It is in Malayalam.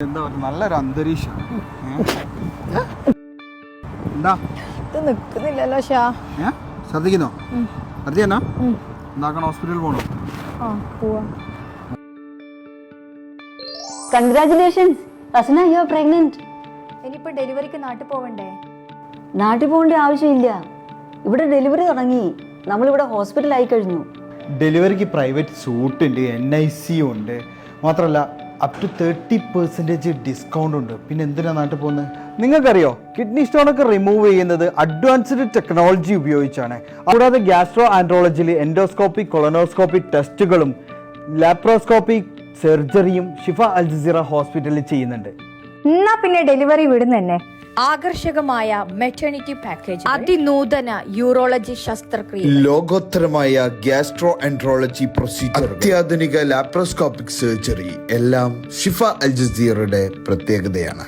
എന്താ പറയുക, നല്ലൊരു അന്തരീക്ഷം. എന്താ ഇത് നിക്കുന്നില്ലല്ലോ ഷാ. ശ്രദ്ധിക്കുന്നോ? അറിയാനോ എന്താക്കണം? ഹോസ്പിറ്റലിൽ പോകണോ? പോവാ. Congratulations Rasna, you are pregnant. ഇനിയിപ്പോ ഡെലിവറിക്ക് നാട്ടിൽ പോവണ്ടേ? നാട്ടിൽ പോകേണ്ട ആവശ്യമില്ല. ഇവിടെ ഡെലിവറി തുടങ്ങി. നമ്മളിവിടെ ഹോസ്പിറ്റൽ ആയി കഴിഞ്ഞു. ഡെലിവറിക്ക് പ്രൈവറ്റ് സൂട്ട് ഉണ്ട്, NIC ഉണ്ട്, മാത്രമല്ല അപ് ടു 30% ഡിസ്കൗണ്ട് ഉണ്ട്. പിന്നെ എന്തിനാ നാട്ടിൽ പോകുന്നത്? നിങ്ങൾക്കറിയോ, കിഡ്നി സ്റ്റോണൊക്കെ റിമൂവ് ചെയ്യുന്നത് അഡ്വാൻസ്ഡ് ടെക്നോളജി ഉപയോഗിച്ചാണ്. കൂടാതെ ഗ്യാസ്ട്രോ ആൻഡ്രോളജിയിൽ എൻഡോസ്കോപ്പി, കൊളനോസ്കോപ്പി ടെസ്റ്റുകളും ലാപ്രോസ്കോപ്പി സർജറിയും ഷിഫ അൽ ജസീറ ഹോസ്പിറ്റലിൽ ചെയ്യുന്നുണ്ട്. എന്നാ പിന്നെ ഡെലിവറി വിടുന്ന തന്നെ. ആകർഷകമായ മെറ്റേണിറ്റി പാക്കേജ്, അതിനൂതന യൂറോളജി ശസ്ത്രക്രിയ, ലോകോത്തരമായ ഗ്യാസ്ട്രോ ആൻഡ്രോളജി പ്രൊസീജിയർ, അത്യാധുനിക ലാപ്രോസ്കോപ്പിക് സർജറി എല്ലാം ഷിഫ അൽ ജസീറയുടെ പ്രത്യേകതയാണ്.